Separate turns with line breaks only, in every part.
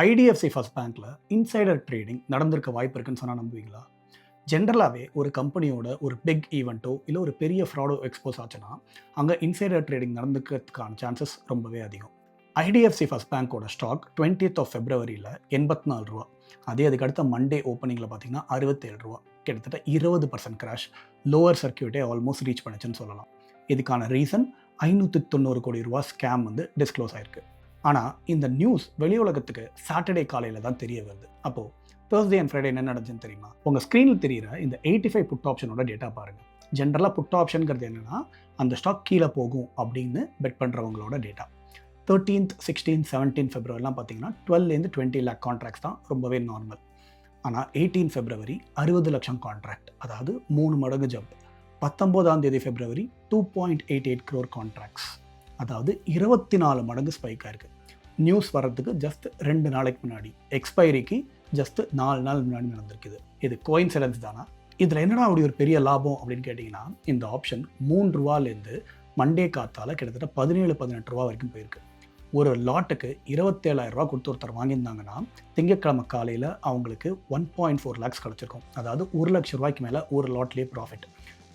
IDFC first பேங்க்ல insider trading நடந்திருக்க வாய்ப்பு இருக்குன்னு சொன்னால் நம்புவீங்களா? ஜென்ரலாகவே ஒரு கம்பெனியோட ஒரு பிக் ஈவெண்ட்டோ இல்லை ஒரு பெரிய ஃப்ராடோ எக்ஸ்போஸ் ஆச்சுன்னா அங்கே இன்சைடர் ட்ரேடிங் நடந்துக்கிறதுக்கான சான்சஸ் ரொம்பவே அதிகம். ஐடிஎஃப்சி ஃபர்ஸ்ட் பேங்க்கோட ஸ்டாக் 20th of February 84 ரூபா. அதுக்கு அடுத்த மண்டே ஓப்பனிங்கில் பார்த்தீங்கன்னா 67 ரூபா. கிட்டத்தட்ட 20% கிராஷ், லோவர் சர்க்கியூட்டே ஆல்மோஸ்ட் ரீச் பண்ணுச்சுன்னு சொல்லலாம். இதுக்கான ரீசன் 590 கோடி ரூபா ஸ்கேம் டிஸ்க்ளோஸ் ஆயிருக்கு. ஆனால் இந்த நியூஸ் வெளி உலகத்துக்கு சாட்டர்டே காலையில் தான் தெரிய வருது. அப்போது Thursday அண்ட் ஃப்ரைடே என்ன நடந்துச்சுன்னு தெரியுமா? உங்கள் ஸ்க்ரீனில் தெரிகிற இந்த 85 புட் ஆப்ஷனோட டேட்டா பாருங்கள். ஜென்ரலாக புட் ஆப்ஷனுங்கிறது என்னென்னா அந்த ஸ்டாக் கீழே போகும் அப்படின்னு bed பண்ணுறவங்களோட data. 13th, 16th, 17th February பார்த்தீங்கன்னா 12-20 lakh கான்ட்ராக்ட்ஸ் தான் ரொம்பவே நார்மல். ஆனால் 18th February 60 லட்சம் கான்ட்ராக்ட், அதாவது 3 மடங்கு jump. 19th February 2.88 crore contracts, அதாவது 24 மடங்கு ஸ்பைக் ஆயிருக்கு. நியூஸ் வர்றதுக்கு ஜஸ்ட் 2 நாளைக்கு முன்னாடி, எக்ஸ்பைரிக்கு ஜஸ்ட் 4 நாள் முன்னாடி நடந்திருக்குது. இது கோயின்சிடன்ஸ் தானா? இதில் என்னடா அப்படி ஒரு பெரிய லாபம் அப்படின்னு கேட்டிங்கன்னா, இந்த ஆப்ஷன் 3 ரூபாலேருந்து மண்டே காத்தால் கிட்டத்தட்ட 17-18 ரூபா வரைக்கும் போயிருக்கு. ஒரு லாட்டுக்கு 27,000 ரூபா கொடுத்து ஒருத்தர் வாங்கியிருந்தாங்கன்னா திங்கட்கிழமை காலையில் அவங்களுக்கு 1.4 lakhs கிடச்சிருக்கும். அதாவது 1 லட்சம் ரூபாய்க்கு மேலே ஒரு லாட்லேயே ப்ராஃபிட்.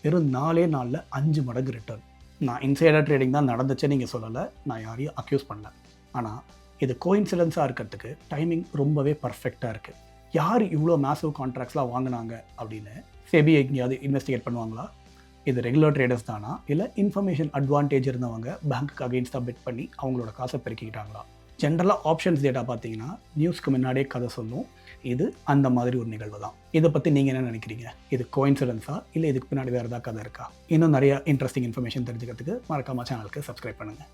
வெறும் 4 நாளில் 5 மடங்கு ரிட்டர்ன். நான் இன்சைடர் ட்ரேடிங் தான் நடந்துச்சு நீங்கள் சொல்லலை, நான் யாரையும் அக்யூஸ் பண்ணல. ஆனால் இது கோயின்சிடன்ஸாக இருக்கிறதுக்கு டைமிங் ரொம்பவே பர்ஃபெக்டாக இருக்குது. யார் இவ்வளோ மேசிவ் கான்ட்ராக்ட்ஸ்லாம் வாங்கினாங்க அப்படின்னு செபி எங்கேயாவது இன்வெஸ்டிகேட் பண்ணுவாங்களா? இது ரெகுலர் ட்ரேடர்ஸ் தானா, இல்லை இன்ஃபர்மேஷன் அட்வான்டேஜ் இருந்தவங்க பேங்க்குக்கு அகெயின்ஸ்டாக பெட் பண்ணி அவங்களோட காசை பெருக்கிக்கிட்டாங்களா? ஜென்ரலாக ஆப்ஷன்ஸ் டேட்டா பார்த்தீங்கன்னா நியூஸ்க்கு முன்னாடியே கதை சொல்லும். இது அந்த மாதிரி ஒரு நிகழ்வு தான். இதை பற்றி நீங்கள் என்ன நினைக்கிறீங்க? இது கோயின்சிடன்ஸா, இல்லை இதுக்கு பின்னாடி வேறு ஏதாவது கதை இருக்கா? இன்னும் நிறைய இன்ட்ரெஸ்டிங் இன்ஃபர்மேஷன் தெரிஞ்சுக்கிறதுக்கு மறக்காம சேனலுக்கு சப்ஸ்கிரைப் பண்ணுங்கள்.